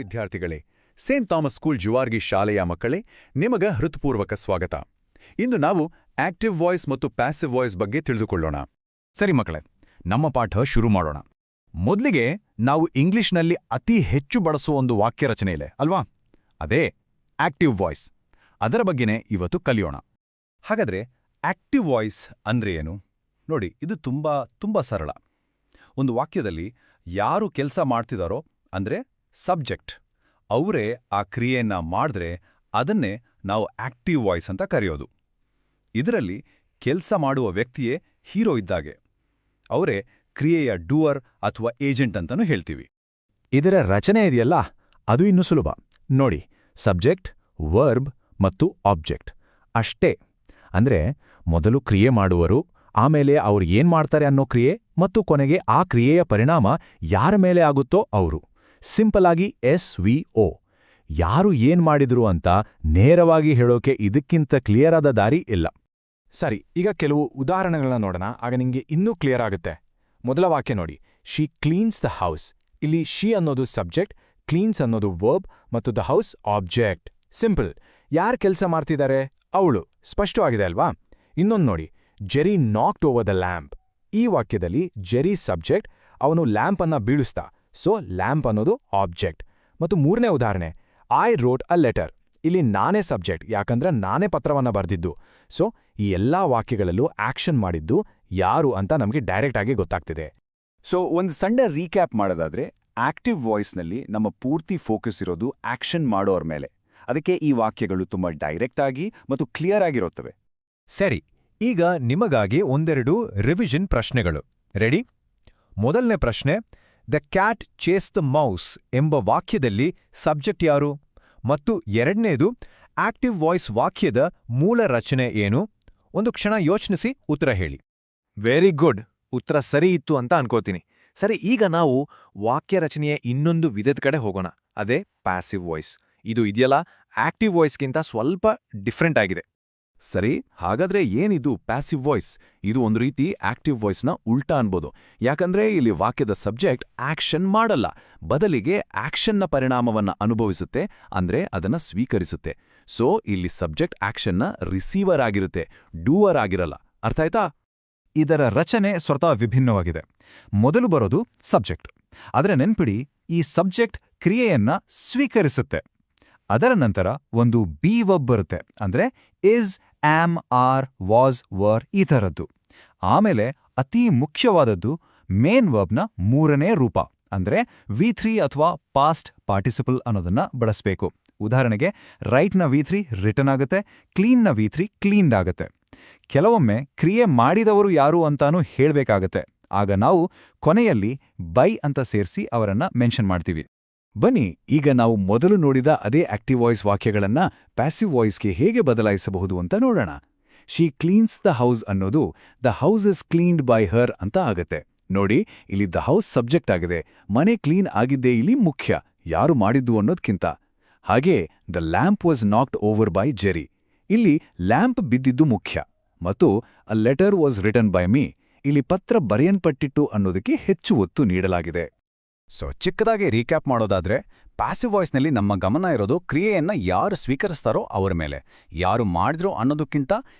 ವಿದ್ಯಾರ್ಥಿಗಳೇ, Saint Thomas school ಜುವಾರ್ಗಿ ಶಾಲೆಯ ಮಕ್ಕಳೇ, ನಿಮಗ ಹೃತ್ಪೂರ್ವಕ ಸ್ವಾಗತ. ಇಂದು ನಾವು ಆಕ್ಟಿವ್ ವಾಯ್ಸ್ ಮತ್ತು ಪ್ಯಾಸಿವ್ ವಾಯ್ಸ್ ಬಗ್ಗೆ ತಿಳಿದುಕೊಳ್ಳೋಣ. ಸರಿ ಮಕ್ಕಳೇ, ನಮ್ಮ ಪಾಠ ಶುರು ಮಾಡೋಣ. ಮೊದಲಿಗೆ ನಾವು ಇಂಗ್ಲಿಷ್ನಲ್ಲಿ ಅತಿ ಹೆಚ್ಚು ಬಳಸುವ ಒಂದು ವಾಕ್ಯ ರಚನೆ ಇದೆ ಅಲ್ವಾ? ಅದೇ ಆಕ್ಟಿವ್ ವಾಯ್ಸ್. ಅದರ ಬಗ್ಗೆನೇ ಇವತ್ತು ಕಲಿಯೋಣ. ಹಾಗಾದ್ರೆ ಆಕ್ಟಿವ್ ವಾಯ್ಸ್ ಅಂದ್ರೆ ಏನು? ನೋಡಿ, ಇದು ತುಂಬಾ ಸರಳ. ಒಂದು ವಾಕ್ಯದಲ್ಲಿ ಯಾರು ಕೆಲಸ ಮಾಡ್ತಿದಾರೋ ಅಂದ್ರೆ ಸಬ್ಜೆಕ್ಟ್, ಅವರೇ ಆ ಕ್ರಿಯೆಯನ್ನ ಮಾಡಿದ್ರೆ ಅದನ್ನೇ ನಾವು ಆಕ್ಟಿವ್ ವಾಯ್ಸ್ ಅಂತ ಕರೆಯೋದು. ಇದರಲ್ಲಿ ಕೆಲಸ ಮಾಡುವ ವ್ಯಕ್ತಿಯೇ ಹೀರೋ ಇದ್ದಾಗೆ. ಅವರೇ ಕ್ರಿಯೆಯ ಡೂವರ್ ಅಥವಾ ಏಜೆಂಟ್ ಅಂತಲೂ ಹೇಳ್ತೀವಿ. ಇದರ ರಚನೆ ಇದೆಯಲ್ಲ, ಅದು ಇನ್ನೂ ಸುಲಭ. ನೋಡಿ, ಸಬ್ಜೆಕ್ಟ್, ವರ್ಬ್ ಮತ್ತು ಆಬ್ಜೆಕ್ಟ್ ಅಷ್ಟೇ. ಅಂದ್ರೆ ಮೊದಲು ಕ್ರಿಯೆ ಮಾಡುವರು, ಆಮೇಲೆ ಅವ್ರು ಏನ್ ಮಾಡ್ತಾರೆ ಅನ್ನೋ ಕ್ರಿಯೆ, ಮತ್ತು ಕೊನೆಗೆ ಆ ಕ್ರಿಯೆಯ ಪರಿಣಾಮ ಯಾರ ಮೇಲೆ ಆಗುತ್ತೋ ಅವರು. ಸಿಂಪಲ್ ಆಗಿ SVO. ಯಾರು ಏನ್ ಮಾಡಿದ್ರು ಅಂತ ನೇರವಾಗಿ ಹೇಳೋಕೆ ಇದಕ್ಕಿಂತ ಕ್ಲಿಯರ್ ಆದ ದಾರಿ ಇಲ್ಲ. ಸರಿ, ಈಗ ಕೆಲವು ಉದಾಹರಣೆಗಳನ್ನ ನೋಡೋಣ, ಆಗ ನಿಮಗೆ ಇನ್ನೂ ಕ್ಲಿಯರ್ ಆಗುತ್ತೆ. ಮೊದಲ ವಾಕ್ಯ ನೋಡಿ, ಶಿ ಕ್ಲೀನ್ಸ್ ದ ಹೌಸ್. ಇಲ್ಲಿ ಶಿ ಅನ್ನೋದು ಸಬ್ಜೆಕ್ಟ್, ಕ್ಲೀನ್ಸ್ ಅನ್ನೋದು ವರ್ಬ್ ಮತ್ತು ದ ಹೌಸ್ ಆಬ್ಜೆಕ್ಟ್. ಸಿಂಪಲ್. ಯಾರು ಕೆಲಸ ಮಾಡ್ತಿದ್ದಾರೆ? ಅವಳು. ಸ್ಪಷ್ಟವಾಗಿದೆ ಅಲ್ವಾ? ಇನ್ನೊಂದು ನೋಡಿ, ಜೆರಿ ನಾಕ್ಡ್ ಓವರ್ ದ ಲ್ಯಾಂಪ್. ಈ ವಾಕ್ಯದಲ್ಲಿ ಜೆರಿ ಸಬ್ಜೆಕ್ಟ್, ಅವನು ಲ್ಯಾಂಪ್ ಅನ್ನ ಬೀಳಿಸ್ತಾ, ಸೊ ಲ್ಯಾಂಪ್ ಅನ್ನೋದು ಆಬ್ಜೆಕ್ಟ್. ಮತ್ತು ಮೂರನೇ ಉದಾಹರಣೆ, ಐ ರೋಟ್ ಅ ಲೆಟರ್. ಇಲ್ಲಿ ನಾನೇ ಸಬ್ಜೆಕ್ಟ್, ಯಾಕಂದ್ರೆ ನಾನೇ ಪತ್ರವನ್ನ ಬರೆದಿದ್ದು. ಸೊ ಈ ಎಲ್ಲಾ ವಾಕ್ಯಗಳಲ್ಲೂ ಆಕ್ಷನ್ ಮಾಡಿದ್ದು ಯಾರು ಅಂತ ನಮಗೆ ಡೈರೆಕ್ಟ್ ಆಗಿ ಗೊತ್ತಾಗ್ತಿದೆ. ಸೊ ಒಂದು ಸಣ್ಣ ರೀಕ್ಯಾಪ್ ಮಾಡೋದಾದ್ರೆ, ಆಕ್ಟಿವ್ ವಾಯ್ಸ್ನಲ್ಲಿ ನಮ್ಮ ಪೂರ್ತಿ ಫೋಕಸ್ ಇರೋದು ಆಕ್ಷನ್ ಮಾಡೋರ ಮೇಲೆ. ಅದಕ್ಕೆ ಈ ವಾಕ್ಯಗಳು ತುಂಬಾ ಡೈರೆಕ್ಟ್ ಆಗಿ ಮತ್ತು ಕ್ಲಿಯರ್ ಆಗಿರುತ್ತವೆ. ಸರಿ, ಈಗ ನಿಮಗಾಗಿ ಒಂದೆರಡು ರಿವಿಷನ್ ಪ್ರಶ್ನೆಗಳು. ರೆಡಿ? ಮೊದಲನೇ ಪ್ರಶ್ನೆ, the cat chase the mouse ಎಂಬ ವಾಕ್ಯದಲ್ಲಿ ಸಬ್ಜೆಕ್ಟ್ ಯಾರು? ಮತ್ತು ಎರಡನೇದು, ಆಕ್ಟಿವ್ ವಾಯ್ಸ್ ವಾಕ್ಯದ ಮೂಲ ರಚನೆ ಏನು? ಒಂದು ಕ್ಷಣ ಯೋಚಿಸಿ ಉತ್ತರ ಹೇಳಿ. Very good. ಉತ್ತರ ಸರಿ ಇತ್ತು ಅಂತ ಅನ್ಕೋತೀನಿ. ಸರಿ, ಈಗ ನಾವು ವಾಕ್ಯ ರಚನೆಯ ಇನ್ನೊಂದು ವಿಧದ ಕಡೆ ಹೋಗೋಣ. ಅದೇ ಪ್ಯಾಸಿವ್ ವಾಯ್ಸ್. ಇದು ಇದೆಯಲ್ಲ, ಆಕ್ಟಿವ್ ವಾಯ್ಸ್ಗಿಂತ ಸ್ವಲ್ಪ ಡಿಫ್ರೆಂಟ್ ಆಗಿದೆ. ಸರಿ, ಹಾಗಾದ್ರೆ ಏನಿದು ಪ್ಯಾಸಿವ್ ವಾಯ್ಸ್? ಇದು ಒಂದು ರೀತಿ ಆಕ್ಟಿವ್ ವಾಯ್ಸ್ನ ಉಲ್ಟಾ ಅನ್ಬೋದು. ಯಾಕಂದ್ರೆ ಇಲ್ಲಿ ವಾಕ್ಯದ ಸಬ್ಜೆಕ್ಟ್ ಆಕ್ಷನ್ ಮಾಡಲ್ಲ, ಬದಲಿಗೆ ಆಕ್ಷನ್ನ ಪರಿಣಾಮವನ್ನ ಅನುಭವಿಸುತ್ತೆ, ಅಂದ್ರೆ ಅದನ್ನ ಸ್ವೀಕರಿಸುತ್ತೆ. ಸೊ ಇಲ್ಲಿ ಸಬ್ಜೆಕ್ಟ್ ಆಕ್ಷನ್ನ ರಿಸೀವರ್ ಆಗಿರುತ್ತೆ, ಡೂವರ್ ಆಗಿರಲ್ಲ. ಅರ್ಥ ಆಯ್ತಾ? ಇದರ ರಚನೆ ಸ್ವತಃ ವಿಭಿನ್ನವಾಗಿದೆ. ಮೊದಲು ಬರೋದು ಸಬ್ಜೆಕ್ಟ್. ಆದರೆ ನೆನ್ಪಿಡಿ, ಈ ಸಬ್ಜೆಕ್ಟ್ ಕ್ರಿಯೆಯನ್ನ ಸ್ವೀಕರಿಸುತ್ತೆ. ಅದರ ನಂತರ ಒಂದು ಬಿ ವರ್ಬ್ ಬರುತ್ತೆ, ಅಂದ್ರೆ is, am, are, was, were, ಈ ಥರದ್ದು. ಆಮೇಲೆ ಅತೀ ಮುಖ್ಯವಾದದ್ದು ಮೇನ್ ವರ್ಬ್ನ ಮೂರನೇ ರೂಪ, ಅಂದ್ರೆ V3 ಅಥವಾ ಪಾಸ್ಟ್ ಪಾರ್ಟಿಸಿಪಲ್ ಅನ್ನೋದನ್ನ ಬಳಸಬೇಕು. ಉದಾಹರಣೆಗೆ, ರೈಟ್ನ V3 ರಿಟನ್ ಆಗುತ್ತೆ, ಕ್ಲೀನ್ನ V3 ಕ್ಲೀನ್ಡ್ ಆಗುತ್ತೆ. ಕೆಲವೊಮ್ಮೆ ಕ್ರಿಯೆ ಮಾಡಿದವರು ಯಾರು ಅಂತಾನೂ ಹೇಳ್ಬೇಕಾಗತ್ತೆ. ಆಗ ನಾವು ಕೊನೆಯಲ್ಲಿ ಬೈ ಅಂತ ಸೇರಿಸಿ ಅವರನ್ನ ಮೆನ್ಷನ್ ಮಾಡ್ತೀವಿ. ಬನ್ನಿ, ಈಗ ನಾವು ಮೊದಲು ನೋಡಿದ ಅದೇ ಆಕ್ಟಿವ್ ವಾಯ್ಸ್ ವಾಕ್ಯಗಳನ್ನ ಪ್ಯಾಸಿವ್ ವಾಯ್ಸ್ಗೆ ಹೇಗೆ ಬದಲಾಯಿಸಬಹುದು ಅಂತ ನೋಡೋಣ. ಶಿ ಕ್ಲೀನ್ಸ್ ದ ಹೌಸ್ ಅನ್ನೋದು the house is cleaned by her ಅಂತ ಆಗತ್ತೆ. ನೋಡಿ, ಇಲ್ಲಿ ದ ಹೌಸ್ ಸಬ್ಜೆಕ್ಟ್ ಆಗಿದೆ, ಮನೆ ಕ್ಲೀನ್ ಆಗಿದ್ದೇ ಇಲ್ಲಿ ಮುಖ್ಯ, ಯಾರು ಮಾಡಿದ್ದು ಅನ್ನೋದ್ಕಿಂತ. ಹಾಗೆ the lamp was knocked over by Jerry. ಇಲ್ಲಿ ಲ್ಯಾಂಪ್ ಬಿದ್ದಿದ್ದು ಮುಖ್ಯ. ಮತ್ತು a letter was written by me. ಇಲ್ಲಿ ಪತ್ರ ಬರೆಯಲ್ಪಟ್ಟಿತ್ತು ಅನ್ನೋದಕ್ಕೆ ಹೆಚ್ಚು ಒತ್ತು ನೀಡಲಾಗಿದೆ. ಸೊ ಚಿಕ್ಕದಾಗಿ ರೀಕ್ಯಾಪ್ ಮಾಡೋದಾದ್ರೆ, ಪ್ಯಾಸಿವ್ ವಾಯ್ಸ್ನಲ್ಲಿ ನಮ್ಮ ಗಮನ ಇರೋದು ಕ್ರಿಯೆಯನ್ನ ಯಾರು ಸ್ವೀಕರಿಸ್ತಾರೋ ಅವರ ಮೇಲೆ, ಯಾರು ಮಾಡಿದ್ರು ಅನ್ನೋದಕ್ಕಿಂತ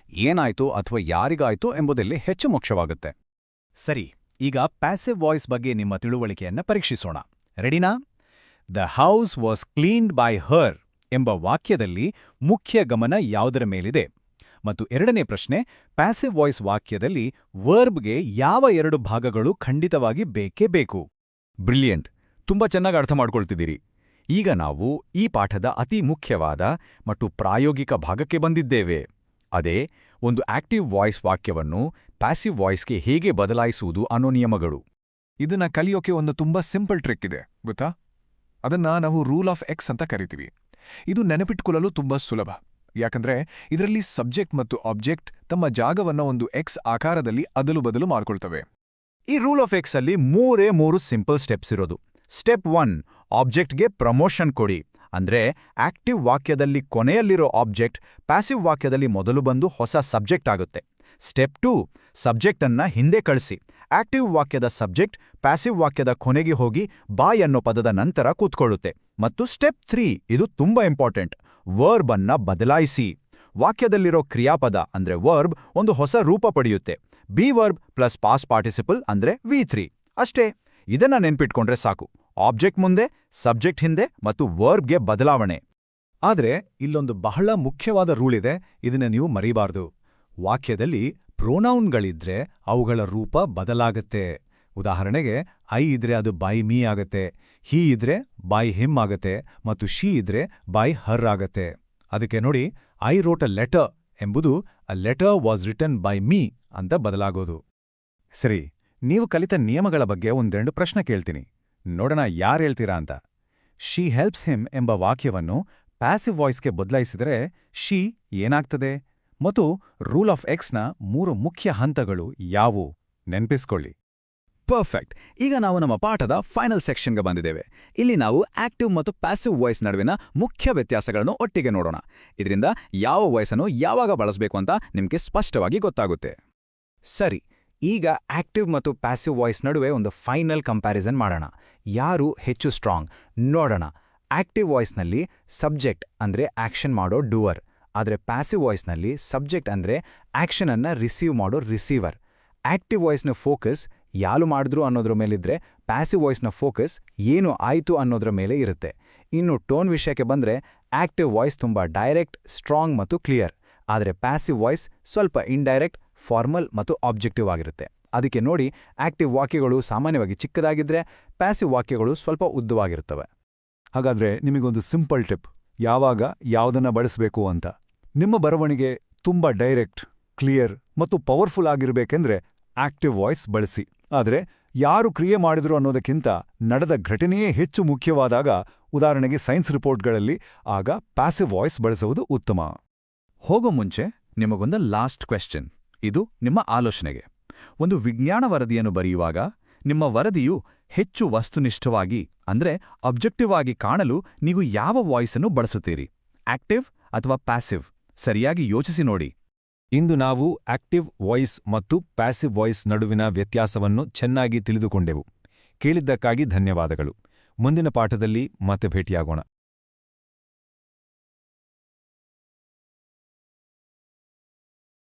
ಏನಾಯ್ತು ಅಥವಾ ಯಾರಿಗಾಯ್ತು ಎಂಬುದಲ್ಲಿ ಹೆಚ್ಚು ಮುಖ್ಯವಾಗುತ್ತೆ. ಸರಿ, ಈಗ ಪ್ಯಾಸಿವ್ ವಾಯ್ಸ್ ಬಗ್ಗೆ ನಿಮ್ಮ ತಿಳುವಳಿಕೆಯನ್ನ ಪರೀಕ್ಷಿಸೋಣ. ರೆಡಿನಾ? The house was cleaned by her ಎಂಬ ವಾಕ್ಯದಲ್ಲಿ ಮುಖ್ಯ ಗಮನ ಯಾವುದರ ಮೇಲಿದೆ? ಮತ್ತು ಎರಡನೇ ಪ್ರಶ್ನೆ, ಪ್ಯಾಸಿವ್ ವಾಯ್ಸ್ ವಾಕ್ಯದಲ್ಲಿ ವರ್ಬ್ಗೆ ಯಾವ ಎರಡು ಭಾಗಗಳು ಖಂಡಿತವಾಗಿ ಬೇಕೇ ಬೇಕು? ಬ್ರಿಲಿಯಂಟ್. ತುಂಬಾ ಚೆನ್ನಾಗಿ ಅರ್ಥ ಮಾಡ್ಕೊಳ್ತಿದ್ದೀರಿ. ಈಗ ನಾವು ಈ ಪಾಠದ ಅತಿ ಮುಖ್ಯವಾದ ಮತ್ತು ಪ್ರಾಯೋಗಿಕ ಭಾಗಕ್ಕೆ ಬಂದಿದ್ದೇವೆ. ಅದೇ ಒಂದು ಆಕ್ಟಿವ್ ವಾಯ್ಸ್ ವಾಕ್ಯವನ್ನು ಪ್ಯಾಸಿವ್ ವಾಯ್ಸ್ಗೆ ಹೇಗೆ ಬದಲಾಯಿಸುವುದು ಅನ್ನೋ ನಿಯಮಗಳು. ಇದನ್ನ ಕಲಿಯೋಕೆ ಒಂದು ತುಂಬಾ ಸಿಂಪಲ್ ಟ್ರಿಕ್ ಇದೆ, ಗೊತ್ತಾ? ಅದನ್ನ ನಾವು ರೂಲ್ ಆಫ್ ಎಕ್ಸ್ ಅಂತ ಕರಿತೀವಿ. ಇದು ನೆನಪಿಟ್ಕೊಳ್ಳಲು ತುಂಬಾ ಸುಲಭ, ಯಾಕಂದ್ರೆ ಇದರಲ್ಲಿ ಸಬ್ಜೆಕ್ಟ್ ಮತ್ತು ಆಬ್ಜೆಕ್ಟ್ ತಮ್ಮ ಜಾಗವನ್ನ ಒಂದು ಎಕ್ಸ್ ಆಕಾರದಲ್ಲಿ ಅದಲು ಬದಲು ಮಾಡ್ಕೊಳ್ತವೆ. ಈ ರೂಲ್ ಆಫ್ ಎಕ್ಸ್ ಅಲ್ಲಿ ಮೂರು ಸಿಂಪಲ್ ಸ್ಟೆಪ್ಸ್ ಇರೋದು. ಸ್ಟೆಪ್ 1, ಆಬ್ಜೆಕ್ಟ್ಗೆ ಪ್ರಮೋಷನ್ ಕೊಡಿ. ಅಂದ್ರೆ ಆಕ್ಟಿವ್ ವಾಕ್ಯದಲ್ಲಿ ಕೊನೆಯಲ್ಲಿರೋ ಆಬ್ಜೆಕ್ಟ್ ಪ್ಯಾಸಿವ್ ವಾಕ್ಯದಲ್ಲಿ ಮೊದಲು ಬಂದು ಹೊಸ ಸಬ್ಜೆಕ್ಟ್ ಆಗುತ್ತೆ. ಸ್ಟೆಪ್ 2 ಸಬ್ಜೆಕ್ಟ್ ಅನ್ನ ಹಿಂದೆ ಕಳಿಸಿ. ಆಕ್ಟಿವ್ ವಾಕ್ಯದ ಸಬ್ಜೆಕ್ಟ್ ಪ್ಯಾಸಿವ್ ವಾಕ್ಯದ ಕೊನೆಗೆ ಹೋಗಿ ಬಾಯ್ ಅನ್ನೋ ಪದದ ನಂತರ ಕೂತ್ಕೊಳ್ಳುತ್ತೆ. ಮತ್ತು ಸ್ಟೆಪ್ 3 ಇದು ತುಂಬಾ ಇಂಪಾರ್ಟೆಂಟ್, ವರ್ಬ್ ಅನ್ನ ಬದಲಾಯಿಸಿ. ವಾಕ್ಯದಲ್ಲಿರೋ ಕ್ರಿಯಾಪದ ಅಂದ್ರೆ ವರ್ಬ್ ಒಂದು ಹೊಸ ರೂಪ ಪಡೆಯುತ್ತೆ. Be verb plus past participle ಅಂದ್ರೆ V3 ಅಷ್ಟೇ. ಇದನ್ನ ನೆನ್ಪಿಟ್ಕೊಂಡ್ರೆ ಸಾಕು. ಆಬ್ಜೆಕ್ಟ್ ಮುಂದೆ, ಸಬ್ಜೆಕ್ಟ್ ಹಿಂದೆ ಮತ್ತು ವರ್ಬ್ಗೆ ಬದಲಾವಣೆ. ಆದ್ರೆ ಇಲ್ಲೊಂದು ಬಹಳ ಮುಖ್ಯವಾದ ರೂಲ್ ಇದೆ, ಇದನ್ನ ನೀವು ಮರೀಬಾರ್ದು. ವಾಕ್ಯದಲ್ಲಿ ಪ್ರೊನೌನ್ಗಳಿದ್ರೆ ಅವುಗಳ ರೂಪ ಬದಲಾಗತ್ತೆ. ಉದಾಹರಣೆಗೆ ಐ ಇದ್ರೆ ಅದು ಬೈ ಮೀ ಆಗತ್ತೆ, ಹೀ ಇದ್ರೆ ಬೈ ಹಿಮ್ ಆಗತ್ತೆ ಮತ್ತು ಶೀ ಇದ್ರೆ ಬೈ ಹರ್ ಆಗತ್ತೆ. ಅದಕ್ಕೆ ನೋಡಿ, ಐ ರೋಟ್ ಅ ಲೆಟರ್ ಎಂಬುದು ಅ letter was written by me ಅಂತ ಬದಲಾಗೋದು. ಸರಿ, ನೀವು ಕಲಿತ ನಿಯಮಗಳ ಬಗ್ಗೆ ಒಂದೆರಡು ಪ್ರಶ್ನೆ ಕೇಳ್ತೀನಿ, ನೋಡೋಣ ಯಾರು ಹೇಳ್ತೀರಾ ಅಂತ. ಶಿ ಹೆಲ್ಪ್ಸ್ ಹಿಮ್ ಎಂಬ ವಾಕ್ಯವನ್ನು ಪ್ಯಾಸಿವ್ ವಾಯ್ಸ್ಗೆ ಬದಲಾಯಿಸಿದರೆ ಶಿ ಏನಾಗ್ತದೆ? ಮತ್ತು ರೂಲ್ ಆಫ್ ಎಕ್ಸ್ನ 3 ಮುಖ್ಯ ಹಂತಗಳು ಯಾವುವು ನೆನ್ಪಿಸ್ಕೊಳ್ಳಿ. ಪರ್ಫೆಕ್ಟ್. ಈಗ ನಾವು ನಮ್ಮ ಪಾಠದ ಫೈನಲ್ ಸೆಕ್ಷನ್ಗೆ ಬಂದಿದ್ದೇವೆ. ಇಲ್ಲಿ ನಾವು ಆಕ್ಟಿವ್ ಮತ್ತು ಪ್ಯಾಸಿವ್ ವಾಯ್ಸ್ ನಡುವಿನ ಮುಖ್ಯ ವ್ಯತ್ಯಾಸಗಳನ್ನು ಒಟ್ಟಿಗೆ ನೋಡೋಣ. ಇದರಿಂದ ಯಾವ ವಾಯ್ಸನ್ನು ಯಾವಾಗ ಬಳಸಬೇಕು ಅಂತ ನಿಮಗೆ ಸ್ಪಷ್ಟವಾಗಿ ಗೊತ್ತಾಗುತ್ತೆ. ಸರಿ, ಈಗ ಆಕ್ಟಿವ್ ಮತ್ತು ಪ್ಯಾಸಿವ್ ವಾಯ್ಸ್ ನಡುವೆ ಒಂದು ಫೈನಲ್ ಕಂಪ್ಯಾರಿಸನ್ ಮಾಡೋಣ. ಯಾರು ಹೆಚ್ಚು ಸ್ಟ್ರಾಂಗ್ ನೋಡೋಣ. ಆಕ್ಟಿವ್ ವಾಯ್ಸ್ನಲ್ಲಿ ಸಬ್ಜೆಕ್ಟ್ ಅಂದ್ರೆ ಆಕ್ಷನ್ ಮಾಡೋ ಡೂವರ್, ಆದರೆ ಪ್ಯಾಸಿವ್ ವಾಯ್ಸ್ನಲ್ಲಿ ಸಬ್ಜೆಕ್ಟ್ ಅಂದ್ರೆ ಆಕ್ಷನ್ ಅನ್ನ ರಿಸೀವ್ ಮಾಡೋ ರಿಸೀವರ್. ಆಕ್ಟಿವ್ ವಾಯ್ಸ್ನ ಫೋಕಸ್ ಯಾರು ಮಾಡಿದ್ರು ಅನ್ನೋದ್ರ ಮೇಲಿದ್ರೆ, ಪ್ಯಾಸಿವ್ ವಾಯ್ಸ್ನ ಫೋಕಸ್ ಏನು ಆಯ್ತು ಅನ್ನೋದ್ರ ಮೇಲೆ ಇರುತ್ತೆ. ಇನ್ನು ಟೋನ್ ವಿಷಯಕ್ಕೆ ಬಂದ್ರೆ, ಆಕ್ಟಿವ್ ವಾಯ್ಸ್ ತುಂಬಾ ಡೈರೆಕ್ಟ್, ಸ್ಟ್ರಾಂಗ್ ಮತ್ತು ಕ್ಲಿಯರ್, ಆದರೆ ಪ್ಯಾಸಿವ್ ವಾಯ್ಸ್ ಸ್ವಲ್ಪ ಇಂಡೈರೆಕ್ಟ್, ಫಾರ್ಮಲ್ ಮತ್ತು ಆಬ್ಜೆಕ್ಟಿವ್ ಆಗಿರುತ್ತೆ. ಅದಕ್ಕೆ ನೋಡಿ, ಆಕ್ಟಿವ್ ವಾಕ್ಯಗಳು ಸಾಮಾನ್ಯವಾಗಿ ಚಿಕ್ಕದಾಗಿದ್ರೆ ಪ್ಯಾಸಿವ್ ವಾಕ್ಯಗಳು ಸ್ವಲ್ಪ ಉದ್ದವಾಗಿರುತ್ತವೆ. ಹಾಗಾದ್ರೆ ನಿಮಗೊಂದು ಸಿಂಪಲ್ ಟಿಪ್, ಯಾವಾಗ ಯಾವುದನ್ನ ಬಳಸಬೇಕು ಅಂತ. ನಿಮ್ಮ ಬರವಣಿಗೆ ತುಂಬಾ ಡೈರೆಕ್ಟ್, ಕ್ಲಿಯರ್ ಮತ್ತು ಪವರ್ಫುಲ್ ಆಗಿರಬೇಕೆಂದ್ರೆ ಆಕ್ಟಿವ್ ವಾಯ್ಸ್ ಬಳಸಿ. ಆದರೆ ಯಾರು ಕ್ರಿಯೆ ಮಾಡಿದ್ರು ಅನ್ನೋದಕ್ಕಿಂತ ನಡೆದ ಘಟನೆಯೇ ಹೆಚ್ಚು ಮುಖ್ಯವಾದಾಗ, ಉದಾಹರಣೆಗೆ ಸೈನ್ಸ್ ರಿಪೋರ್ಟ್ಗಳಲ್ಲಿ, ಆಗ ಪ್ಯಾಸಿವ್ ವಾಯ್ಸ್ ಬಳಸುವುದು ಉತ್ತಮ. ಹೋಗೋ ಮುಂಚೆ ನಿಮಗೊಂದು ಲಾಸ್ಟ್ ಕ್ವೆಶ್ಚನ್. ಇದು ನಿಮ್ಮ ಆಲೋಚನೆಗೆ. ಒಂದು ವಿಜ್ಞಾನ ವರದಿಯನ್ನು ಬರೆಯುವಾಗ ನಿಮ್ಮ ವರದಿಯು ಹೆಚ್ಚು ವಸ್ತುನಿಷ್ಠವಾಗಿ ಅಂದ್ರೆ ಅಬ್ಜೆಕ್ಟಿವ್ ಆಗಿ ಕಾಣಲು ನೀವು ಯಾವ ವಾಯ್ಸನ್ನು ಬಳಸುತ್ತೀರಿ? ಆಕ್ಟಿವ್ ಅಥವಾ ಪ್ಯಾಸಿವ್? ಸರಿಯಾಗಿ ಯೋಚಿಸಿ ನೋಡಿ. ಇಂದು ನಾವು ಆಕ್ಟಿವ್ ವಾಯ್ಸ್ ಮತ್ತು ಪ್ಯಾಸಿವ್ ವಾಯ್ಸ್ ನಡುವಿನ ವ್ಯತ್ಯಾಸವನ್ನು ಚೆನ್ನಾಗಿ ತಿಳಿದುಕೊಂಡೆವು. ಕೇಳಿದ್ದಕ್ಕಾಗಿ ಧನ್ಯವಾದಗಳು. ಮುಂದಿನ ಪಾಠದಲ್ಲಿ ಮತ್ತೆ ಭೇಟಿಯಾಗೋಣ.